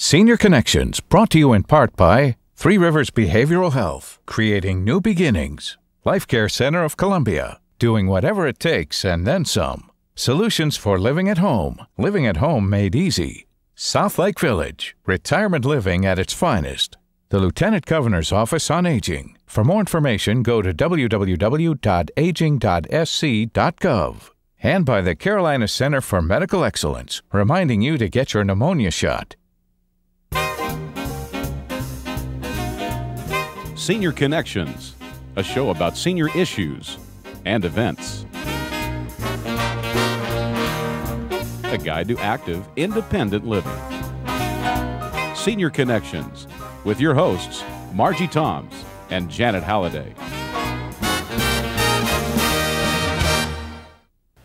Senior Connections, brought to you in part by Three Rivers Behavioral Health, creating new beginnings. Life Care Center of Columbia, doing whatever it takes and then some. Solutions for living at home made easy. South Lake Village, retirement living at its finest. The Lieutenant Governor's Office on Aging. For more information, go to www.aging.sc.gov. And by the Carolina Center for Medical Excellence, reminding you to get your pneumonia shot. Senior Connections, a show about senior issues and events. A guide to active, independent living. Senior Connections, with your hosts, Margie Toms and Janet Halliday.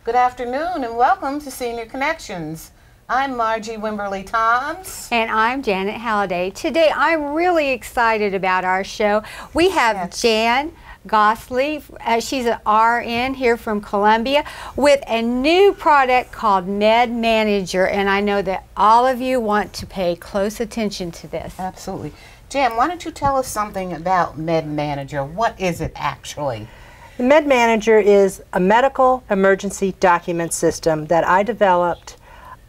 Good afternoon and welcome to Senior Connections. I'm Margie Wimberly Toms. And I'm Janet Halliday. Today I'm really excited about our show. We have Jan Gosley, she's an RN here from Columbia, with a new product called Med Manager, and I know that all of you want to pay close attention to this. Absolutely. Jan, why don't you tell us something about Med Manager? What is it actually? The Med Manager is a medical emergency document system that I developed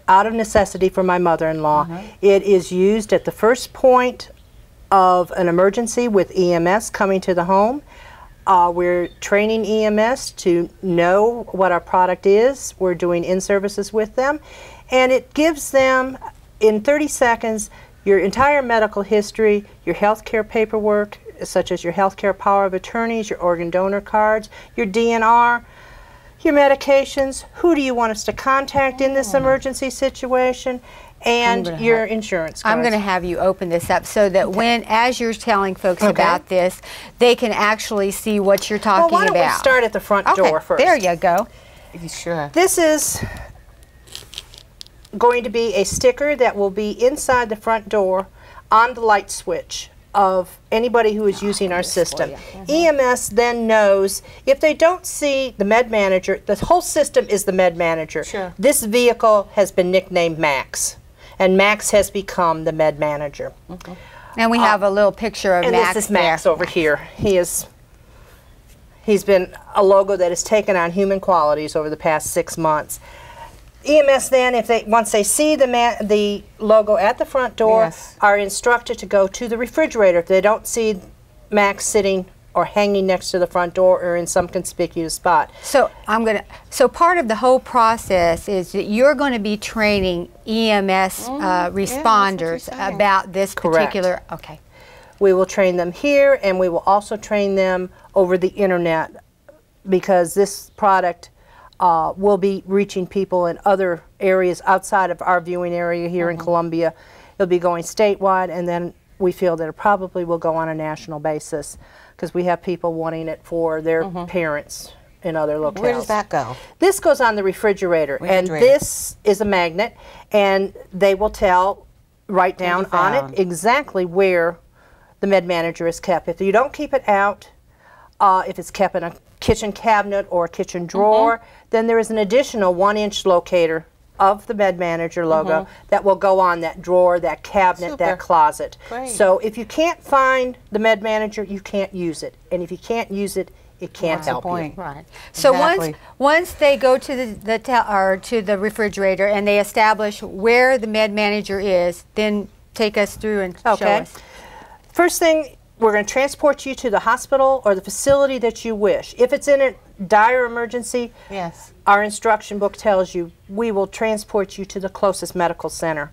out of necessity for my mother-in-law. It is used at the first point of an emergency with EMS coming to the home. We're training EMS to know what our product is. We're doing in-services with them. And it gives them, in 30 seconds, your entire medical history, your health care paperwork, such as your health care power of attorneys, your organ donor cards, your DNR, your medications, who do you want us to contact in this emergency situation, and your insurance cards. I'm going to have you open this up so that as you're telling folks about this, they can actually see what you're talking about. Well, why don't we start at the front door first? There you go. Sure. This is going to be a sticker that will be inside the front door on the light switch of anybody who is using our system. EMS then knows if they don't see the Med Manager, the whole system is the Med Manager. Sure. This vehicle has been nicknamed Max, and Max has become the Med Manager. And we have a little picture of Max. And this is Max over here. He's been a logo that has taken on human qualities over the past 6 months. EMS then, once they see the logo at the front door, are instructed to go to the refrigerator if they don't see Max sitting or hanging next to the front door or in some conspicuous spot. So part of the whole process is that you're going to be training EMS responders about this particular. Okay. We will train them here, and we will also train them over the internet, because this product will be reaching people in other areas outside of our viewing area here in Columbia. It'll be going statewide, and then we feel that it probably will go on a national basis, because we have people wanting it for their parents in other locales. Where does that go? This goes on the refrigerator, and this is a magnet, and they will write down on it exactly where the Med Manager is kept. If you don't keep it out, if it's kept in a kitchen cabinet or a kitchen drawer, then there is an additional 1-inch locator of the Med Manager logo that will go on that drawer, that cabinet, that closet. So if you can't find the Med Manager, you can't use it. And if you can't use it, it can't help you. Right. So once they go to the refrigerator and they establish where the Med Manager is, then take us through and show us. First thing, we're going to transport you to the hospital or the facility that you wish. If it's in a dire emergency, our instruction book tells you we will transport you to the closest medical center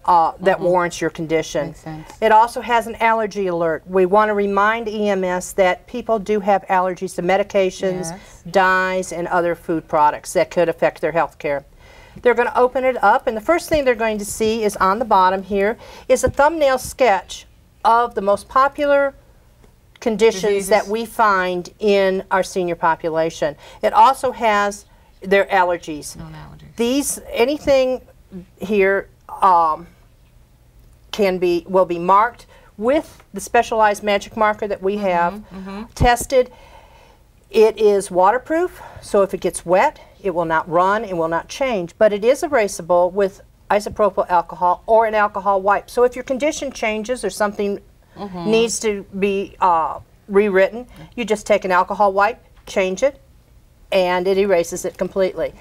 that warrants your condition. Makes sense. It also has an allergy alert. We want to remind EMS that people do have allergies to medications, dyes, and other food products that could affect their health care. They're going to open it up, and the first thing they're going to see is on the bottom here is a thumbnail sketch of the most popular conditions that we find in our senior population. It also has their allergies. Anything here will be marked with the specialized magic marker that we have tested. It is waterproof, so if it gets wet, it will not run, it will not change, but it is erasable with isopropyl alcohol or an alcohol wipe. So if your condition changes or something needs to be rewritten, you just take an alcohol wipe, change it, and it erases it completely.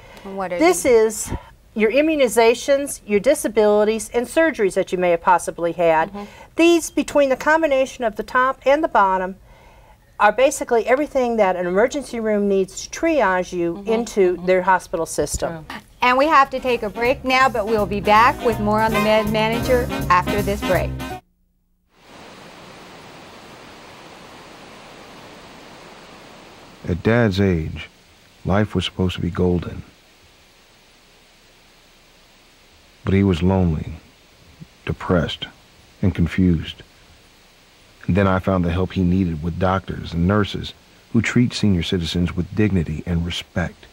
This is your immunizations, your disabilities, and surgeries that you may have possibly had. These, between the combination of the top and the bottom, are basically everything that an emergency room needs to triage you into their hospital system. And we have to take a break now, but we'll be back with more on the Med Manager after this break. At Dad's age, life was supposed to be golden. But he was lonely, depressed, and confused. And then I found the help he needed with doctors and nurses who treat senior citizens with dignity and respect.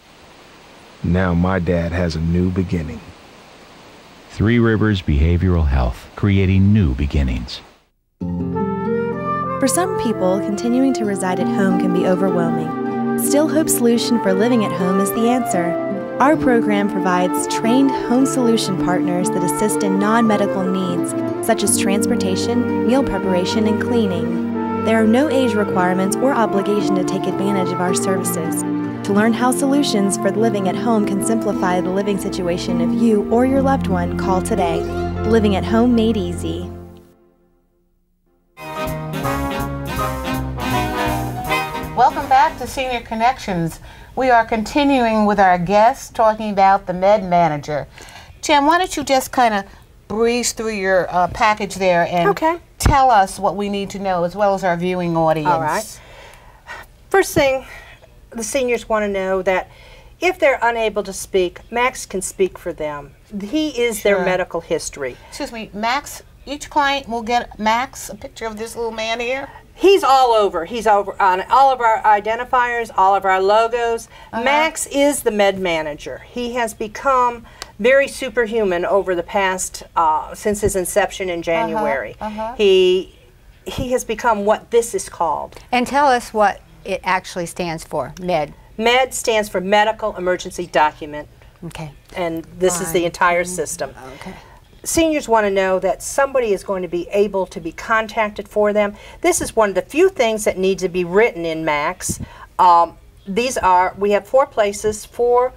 Now my dad has a new beginning. Three Rivers Behavioral Health, creating new beginnings. For some people, continuing to reside at home can be overwhelming. Still Hope Solution for Living at Home is the answer. Our program provides trained home solution partners that assist in non-medical needs, such as transportation, meal preparation, and cleaning. There are no age requirements or obligation to take advantage of our services. To learn how solutions for living at home can simplify the living situation of you or your loved one, call today. Living at Home Made Easy. Welcome back to Senior Connections. We are continuing with our guests talking about the Med Manager. Jen, why don't you just kind of breeze through your package there and tell us what we need to know, as well as our viewing audience. All right. First thing, the seniors want to know that if they're unable to speak, Max can speak for them. He is their medical history. Excuse me, Max, each client will get Max, a picture of this little man here? He's all over. He's over on all of our identifiers, all of our logos. Max is the Med Manager. He has become very superhuman over the past, since his inception in January. He has become what this is called. And tell us what it actually stands for, MED. MED stands for Medical Emergency Document. Okay. And this is the entire system. Okay. Seniors want to know that somebody is going to be able to be contacted for them. This is one of the few things that need to be written in Max. We have 4 places for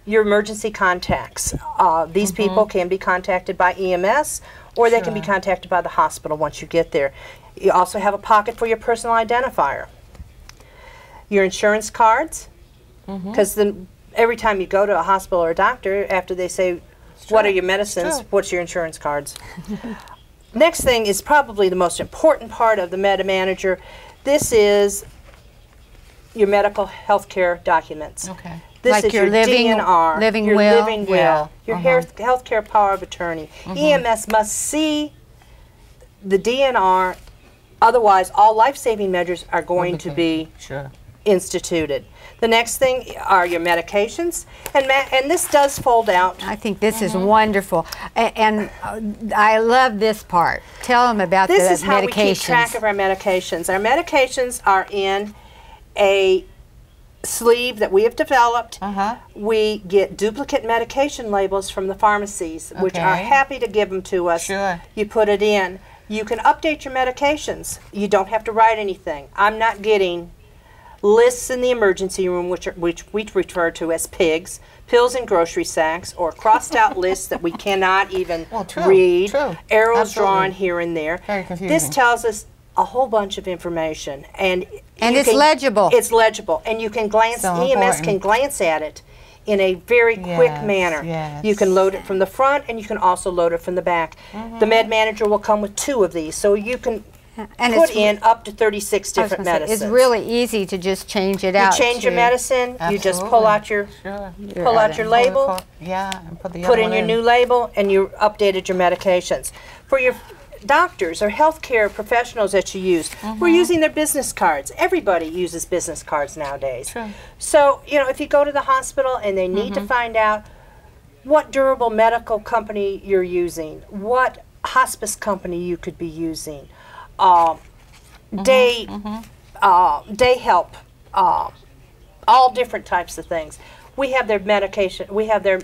your emergency contacts. These people can be contacted by EMS, or they can be contacted by the hospital once you get there. You also have a pocket for your personal identifier. Your insurance cards, because then every time you go to a hospital or a doctor, after they say, what are your medicines? What's your insurance cards? Next thing is probably the most important part of the Med Manager. This is your medical health care documents. Okay. This like is your DNR, living your will, living will, your health care power of attorney. EMS must see the DNR, otherwise all life-saving measures are going to be instituted. The next thing are your medications, and this does fold out. I think this is wonderful, and I love this part. Tell them about the medications. This is how we keep track of our medications. Our medications are in a sleeve that we have developed. We get duplicate medication labels from the pharmacies, which are happy to give them to us. You put it in. You can update your medications. You don't have to write anything. I'm not getting lists in the emergency room, which we refer to as PIGS, pills in grocery sacks, or crossed out lists that we cannot even read, arrows drawn here and there. Very confusing. This tells us a whole bunch of information, and it's legible. It's legible, and you can glance. EMS can glance at it in a very quick manner. You can load it from the front, and you can also load it from the back. The Med Manager will come with 2 of these, so you can put in up to 36 different medicines. It's really easy to just change it out. You change your medicine. You just pull out your label. And put in your new label, and you updated your medications. For your doctors or healthcare professionals that you use, we're using their business cards. Everybody uses business cards nowadays. So, you know, if you go to the hospital and they need to find out what durable medical company you're using, what hospice company you could be using, day help, all different types of things. We have their medication, we have their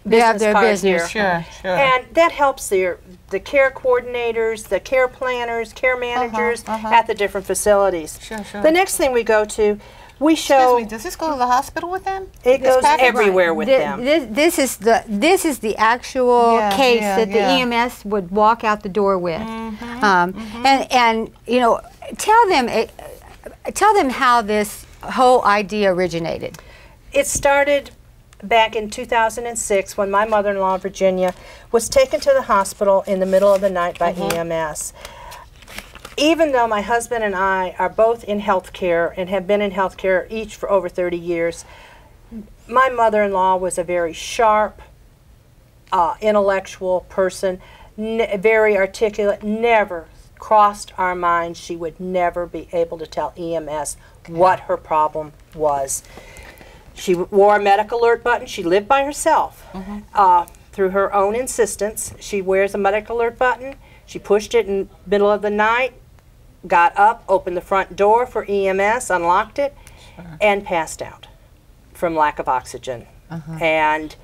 business card here. Sure. And that helps the care coordinators, the care planners, care managers at the different facilities. Sure. The next thing we go to, we show. Excuse me, does this go to the hospital with them? It goes everywhere with them. This is the actual case that the EMS would walk out the door with. And you know, tell them how this whole idea originated. It started back in 2006 when my mother-in-law, Virginia, was taken to the hospital in the middle of the night by EMS. Even though my husband and I are both in healthcare and have been in healthcare each for over 30 years, my mother-in-law was a very sharp, intellectual person, very articulate, never crossed our minds she would never be able to tell EMS what her problem was. She wore a medical alert button. She lived by herself. Through her own insistence, she wears a medical alert button. She pushed it in the middle of the night, got up, opened the front door for EMS, unlocked it, and passed out from lack of oxygen. And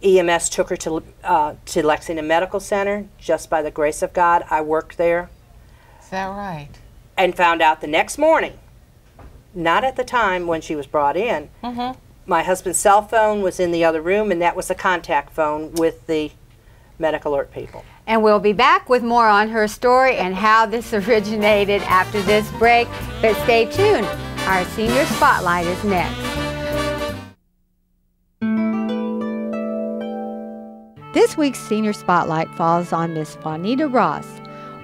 EMS took her to Lexington Medical Center. Just by the grace of God, I worked there. Is that right? And found out the next morning, not at the time when she was brought in, my husband's cell phone was in the other room, and that was a contact phone with the medical alert people. And we'll be back with more on her story and how this originated after this break. But stay tuned. Our Senior Spotlight is next. This week's Senior Spotlight falls on Miss Juanita Ross.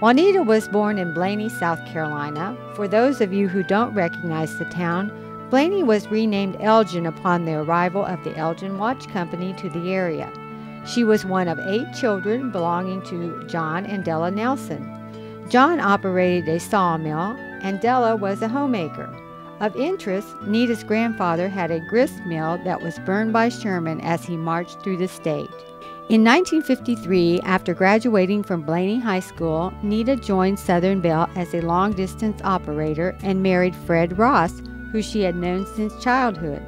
Juanita was born in Blaney, South Carolina. For those of you who don't recognize the town, Blaney was renamed Elgin upon the arrival of the Elgin Watch Company to the area. She was one of 8 children belonging to John and Della Nelson. John operated a sawmill, and Della was a homemaker. Of interest, Nita's grandfather had a grist mill that was burned by Sherman as he marched through the state. In 1953, after graduating from Blaney High School, Nita joined Southern Bell as a long-distance operator and married Fred Ross, who she had known since childhood.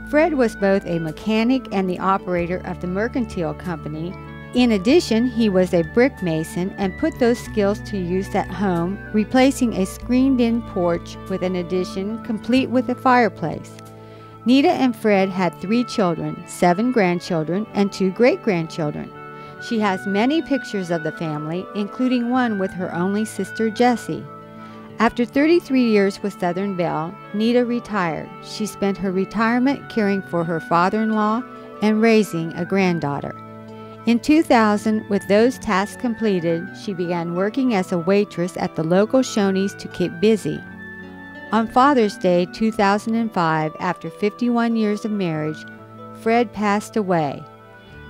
Fred was both a mechanic and the operator of the mercantile company. In addition, he was a brick mason and put those skills to use at home, replacing a screened-in porch with an addition complete with a fireplace. Nita and Fred had 3 children, 7 grandchildren, and 2 great-grandchildren. She has many pictures of the family, including one with her only sister, Jessie. After 33 years with Southern Bell, Nita retired. She spent her retirement caring for her father-in-law and raising a granddaughter. In 2000, with those tasks completed, she began working as a waitress at the local Shoney's to keep busy. On Father's Day 2005, after 51 years of marriage, Fred passed away.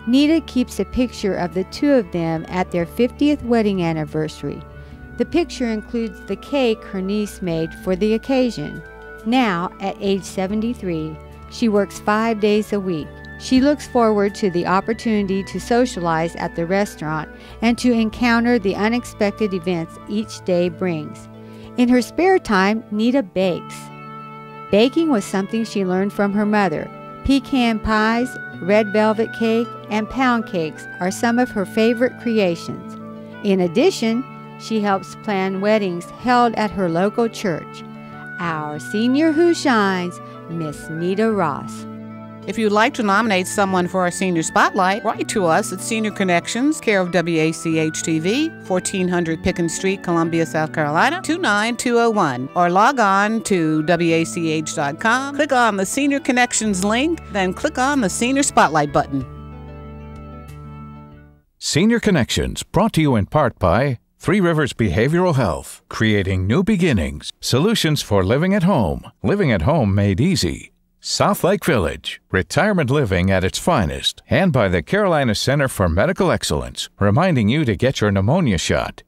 Nita keeps a picture of the 2 of them at their 50th wedding anniversary. The picture includes the cake her niece made for the occasion. Now, at age 73, she works 5 days a week. She looks forward to the opportunity to socialize at the restaurant and to encounter the unexpected events each day brings. In her spare time, Nita bakes. Baking was something she learned from her mother. Pecan pies, red velvet cake, and pound cakes are some of her favorite creations. In addition, she helps plan weddings held at her local church. Our senior who shines, Miss Nita Ross. If you'd like to nominate someone for our Senior Spotlight, write to us at Senior Connections, care of WACH-TV, 1400 Pickens Street, Columbia, South Carolina, 29201, or log on to WACH.com, click on the Senior Connections link, then click on the Senior Spotlight button. Senior Connections, brought to you in part by Three Rivers Behavioral Health, creating new beginnings, solutions for living at home made easy. South Lake Village, retirement living at its finest, and by the Carolina Center for Medical Excellence, reminding you to get your pneumonia shot.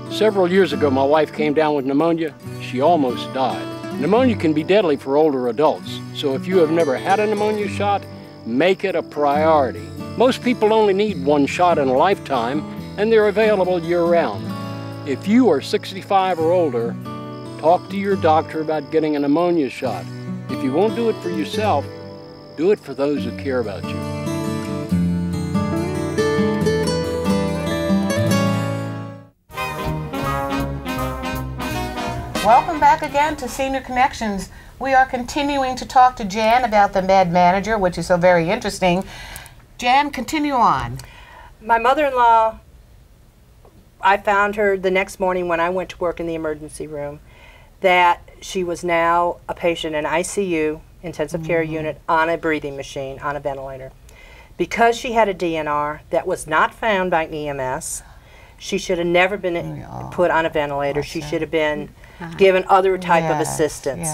Several years ago, my wife came down with pneumonia. She almost died. Pneumonia can be deadly for older adults, so if you have never had a pneumonia shot, make it a priority. Most people only need 1 shot in a lifetime, and they're available year-round. If you are 65 or older, talk to your doctor about getting a pneumonia shot. If you won't do it for yourself, do it for those who care about you. Welcome back again to Senior Connections. We are continuing to talk to Jan about the Med Manager, which is so very interesting. Jan, continue on. My mother-in-law, I found her the next morning when I went to work in the emergency room, that she was now a patient in ICU, intensive care unit, on a breathing machine, on a ventilator. Because she had a DNR that was not found by EMS, she should have never been put on a ventilator. She should have been given other type of assistance.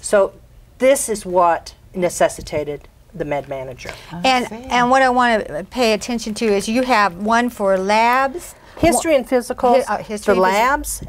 So this is what necessitated the Med Manager. And what I want to pay attention to is you have one for labs, history and physicals, history for labs,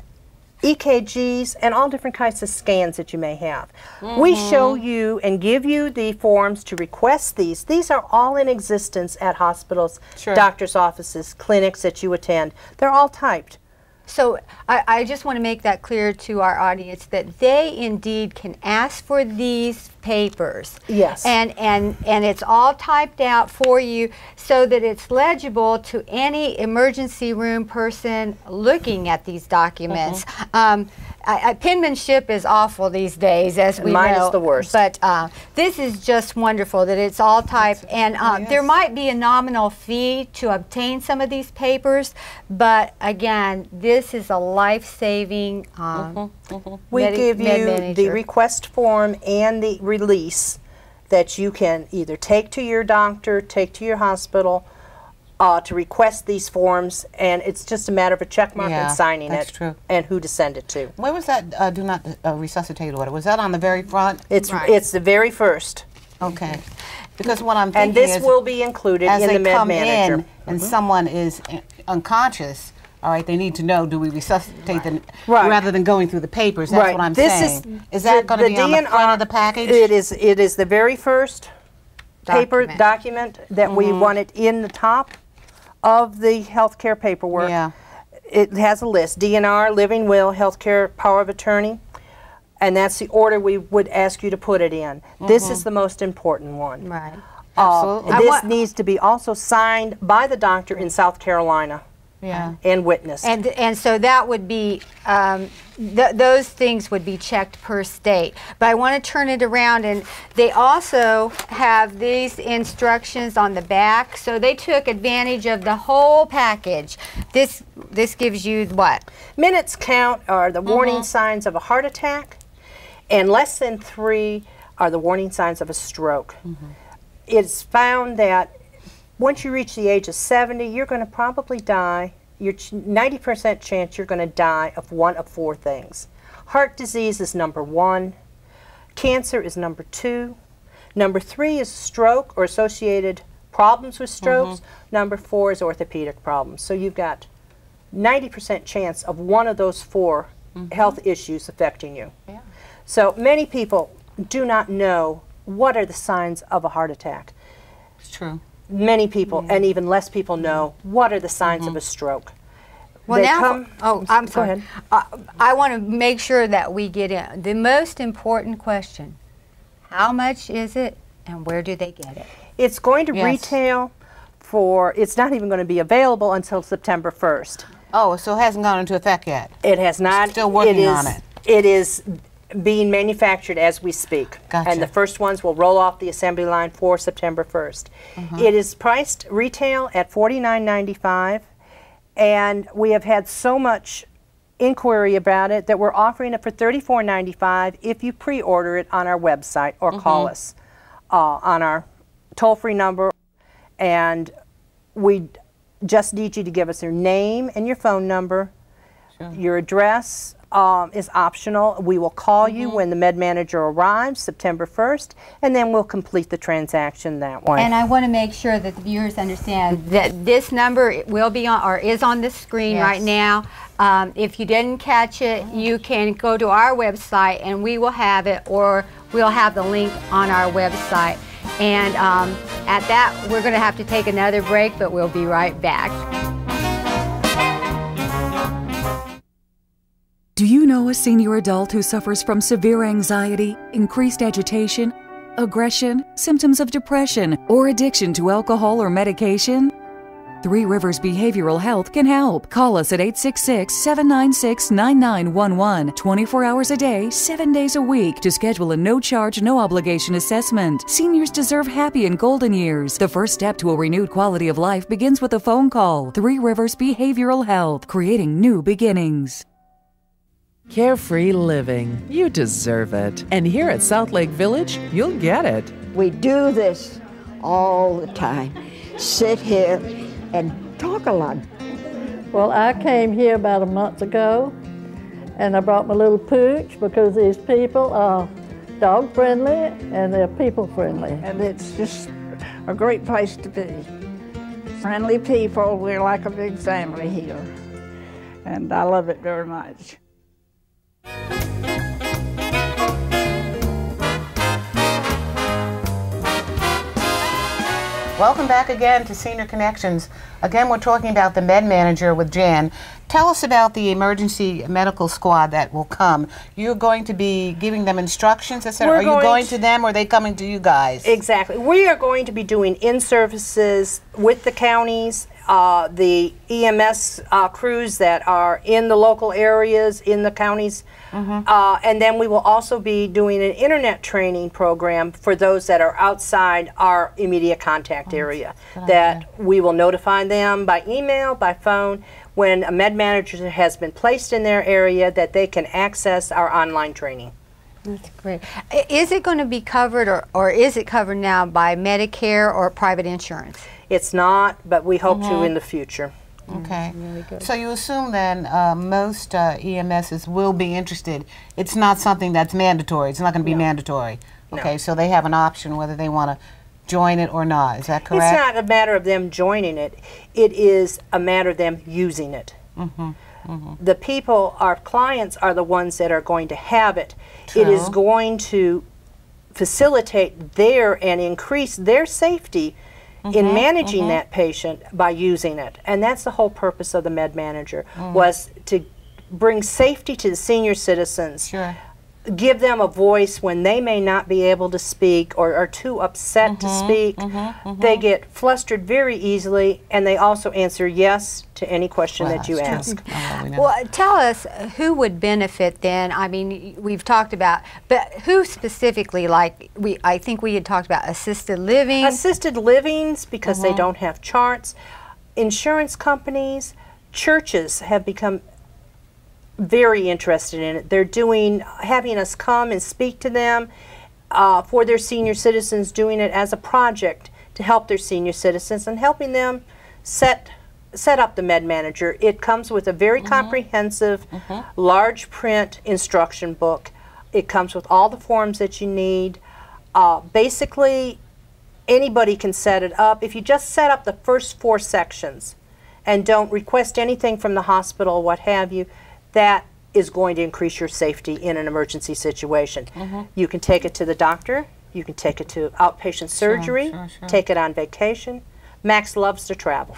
EKGs, and all different kinds of scans that you may have. We show you and give you the forms to request these. These are all in existence at hospitals, doctors' offices, clinics that you attend. They're all typed. So I just want to make that clear to our audience that they indeed can ask for these papers. Yes. And it's all typed out for you so that it's legible to any emergency room person looking at these documents. Penmanship is awful these days, as we know. Mine is the worst. But this is just wonderful that it's all typed. And there might be a nominal fee to obtain some of these papers, but again, this is a life-saving We give you the request form and the release that you can either take to your doctor, take to your hospital, to request these forms, and it's just a matter of a check mark and signing it, and who to send it to. Where was that do not resuscitate order? Was that on the very front? It's the very first. Okay. Because what I'm thinking and this is, will be included in the Med Manager. In and someone is unconscious, all right, they need to know, do we resuscitate them rather than going through the papers? That's what I'm saying. Is that going to be on the front of the package? It is the very first paper document that we wanted in the top of the healthcare paperwork. It has a list: DNR, living will, healthcare power of attorney, and that's the order we would ask you to put it in. This is the most important one. Right. Absolutely. This needs to be also signed by the doctor in South Carolina. And witnessed. And so that would be, those things would be checked per state. But I want to turn it around, and they also have these instructions on the back. So they took advantage of the whole package. This gives you what? Minutes count are the warning signs of a heart attack, and less than 3 are the warning signs of a stroke. It's found that once you reach the age of 70, you're going to probably die. Your 90% chance you're going to die of one of 4 things. Heart disease is number 1. Cancer is number 2. Number 3 is stroke or associated problems with strokes. Number 4 is orthopedic problems. So you've got 90% chance of one of those 4 health issues affecting you. So many people do not know what are the signs of a heart attack. It's true. Many people, and even less people, know what are the signs of a stroke. Well, I'm sorry. Go ahead. I want to make sure that we get in. The most important question, how much is it and where do they get it? It's going to retail for, it's not even going to be available until September 1st. Oh, so it hasn't gone into effect yet? It has not. Still working on it. It is being manufactured as we speak. And the first ones will roll off the assembly line for September 1st. It is priced retail at $49.95, and we have had so much inquiry about it that we're offering it for $34.95 if you pre-order it on our website or call us on our toll-free number. And we just need you to give us your name and your phone number. Your address is optional. We will call you when the Med Manager arrives, September 1st, and then we'll complete the transaction that way. And I want to make sure that the viewers understand that this number will be on, or is on the screen right now. If you didn't catch it, you can go to our website and we will have it, or we'll have the link on our website. And at that, we're going to have to take another break, but we'll be right back. Do you know a senior adult who suffers from severe anxiety, increased agitation, aggression, symptoms of depression, or addiction to alcohol or medication? Three Rivers Behavioral Health can help. Call us at 866-796-9911, 24 hours a day, 7 days a week to schedule a no-charge, no-obligation assessment. Seniors deserve happy and golden years. The first step to a renewed quality of life begins with a phone call. Three Rivers Behavioral Health, creating new beginnings. Carefree living. You deserve it. And here at South Lake Village, you'll get it. We do this all the time. Sit here and talk a lot. Well, I came here about a month ago, and I brought my little pooch because these people are dog friendly and they're people friendly. And it's just a great place to be. Friendly people, we're like a big family here. And I love it very much. Welcome back again to Senior Connections. Again, we're talking about the Med Manager with Jan. Tell us about the emergency medical squad that will come. You're going to be giving them instructions, etc. Are you going to them, or are they coming to you guys? Exactly. We are going to be doing in-services with the counties, the EMS crews that are in the local areas, in the counties, and then we will also be doing an internet training program for those that are outside our immediate contact area, that we will notify them by email, by phone, when a Med Manager has been placed in their area, that they can access our online training. That's great. Is it going to be covered, or is it covered now by Medicare or private insurance? It's not, but we hope to in the future. Okay. Really good. So you assume then most EMSs will be interested. It's not something that's mandatory. It's not going to be mandatory. Okay, so they have an option whether they want to join it or not. Is that correct? It's not a matter of them joining it. It is a matter of them using it. The people, our clients, are the ones that are going to have it. It is going to facilitate their and increase their safety in managing that patient by using it. And that's the whole purpose of the Med Manager, was to bring safety to the senior citizens, give them a voice when they may not be able to speak or are too upset to speak. They get flustered very easily, and they also answer yes to any question that you ask. Well, tell us who would benefit then. I mean, we've talked about, but who specifically, like I think we had talked about assisted living. Assisted livings, because they don't have charts. Insurance companies, churches have become very interested in it. They're having us come and speak to them for their senior citizens, doing it as a project to help their senior citizens and helping them set up the Med Manager. It comes with a very comprehensive, large print instruction book. It comes with all the forms that you need. Basically, anybody can set it up. If you just set up the first 4 sections and don't request anything from the hospital, what have you, that is going to increase your safety in an emergency situation. You can take it to the doctor, you can take it to outpatient surgery, take it on vacation. Max loves to travel.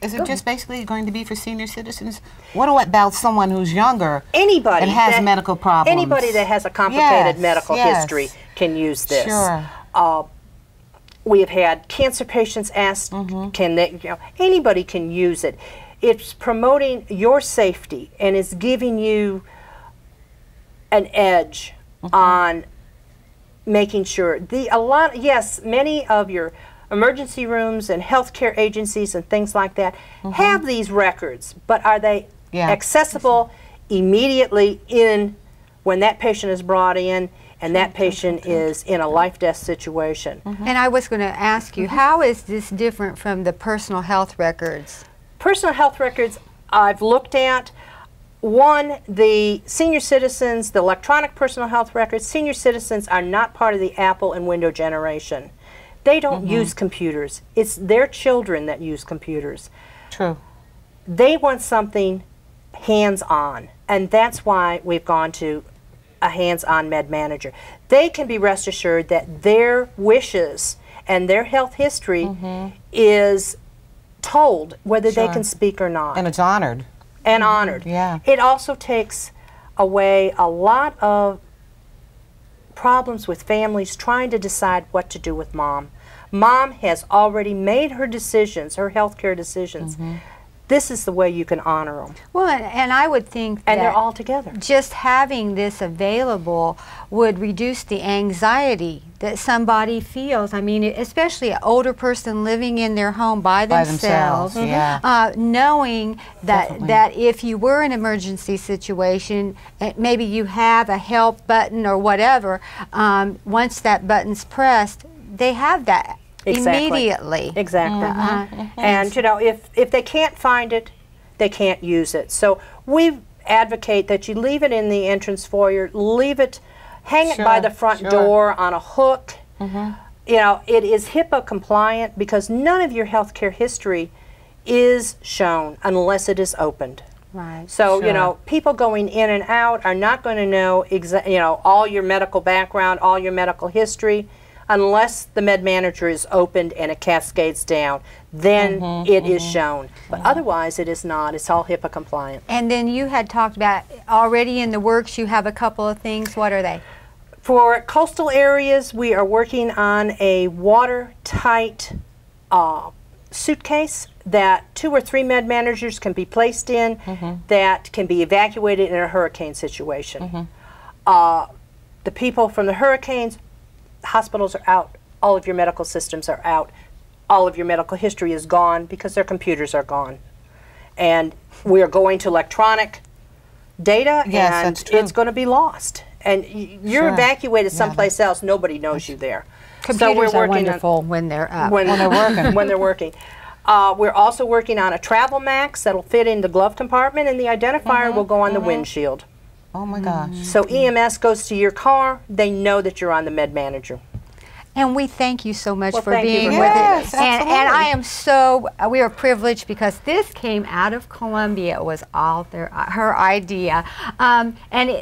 Is it just basically going to be for senior citizens? What about someone who's younger anybody and has medical problems? Anybody that has a complicated medical history can use this. We have had cancer patients ask, can they, anybody can use it. It's promoting your safety, and it's giving you an edge on making sure. Yes, many of your emergency rooms and healthcare agencies and things like that have these records, but are they accessible immediately when that patient is brought in and that patient is in a life-death situation? And I was going to ask you, how is this different from the personal health records? Personal health records I've looked at. One, the senior citizens, the electronic personal health records, senior citizens are not part of the Apple and Windows generation. They don't use computers. It's their children that use computers. True. They want something hands-on, and that's why we've gone to a hands-on Med Manager. They can be rest assured that their wishes and their health history is told, whether they can speak or not. And it's honored. And honored. Yeah. It also takes away a lot of problems with families trying to decide what to do with mom. Mom has already made her decisions, her healthcare decisions. This is the way you can honor them. Well, and I would think that they're all together. Just having this available would reduce the anxiety that somebody feels. I mean, especially an older person living in their home by themselves, knowing that if you were in an emergency situation, maybe you have a help button or whatever, once that button's pressed, they have that. Immediately. Exactly. And you know, if they can't find it, they can't use it. So we advocate that you leave it in the entrance foyer, leave it, hang it by the front door on a hook. You know, it is HIPAA compliant because none of your healthcare history is shown unless it is opened. Right. So, you know, people going in and out are not going to know all your medical background, all your medical history, unless the med manager is opened and it cascades down. Then it is shown. But otherwise, it is not. It's all HIPAA compliant. And then you had talked about already in the works, you have a couple of things. What are they? For coastal areas, we are working on a watertight suitcase that 2 or 3 med managers can be placed in that can be evacuated in a hurricane situation. The people from the hurricanes, hospitals are out, all of your medical systems are out, all of your medical history is gone because their computers are gone. And we are going to electronic data, and it's going to be lost. And you're evacuated someplace else, nobody knows you there. Computers are wonderful when they're up. When they're working. When they're working. We're also working on a Travel Max that'll fit in the glove compartment, and the identifier will go on the windshield. Oh my gosh. So EMS goes to your car, they know that you're on the med manager. And we thank you so much for thank you being for with having us. us. And I am so, we are privileged because this came out of Columbia. It was all her idea.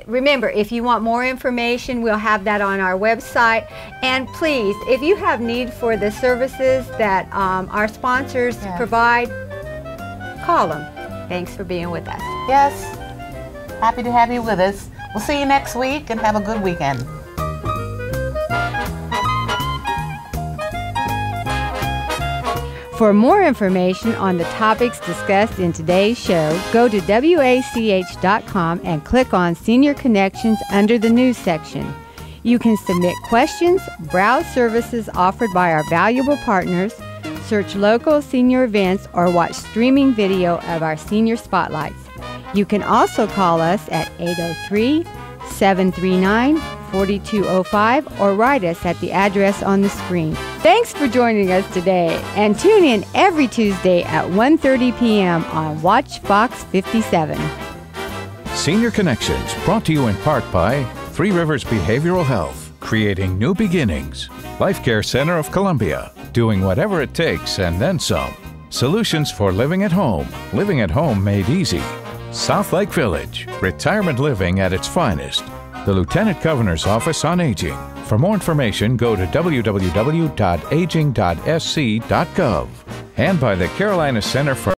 Remember, if you want more information, we'll have that on our website. And please, if you have need for the services that our sponsors provide, call them. Thanks for being with us. Yes. Happy to have you with us. We'll see you next week and have a good weekend. For more information on the topics discussed in today's show, go to wach.com and click on Senior Connections under the News section. You can submit questions, browse services offered by our valuable partners, search local senior events, or watch streaming video of our senior spotlights. You can also call us at 803-739-4205 or write us at the address on the screen. Thanks for joining us today, and tune in every Tuesday at 1:30 p.m. on Watch Fox 57. Senior Connections, brought to you in part by Three Rivers Behavioral Health, creating new beginnings. Life Care Center of Columbia, doing whatever it takes and then some. Solutions for living at home made easy. South Lake Village, retirement living at its finest. The Lieutenant Governor's Office on Aging. For more information, go to www.aging.sc.gov. And by the Carolina Center for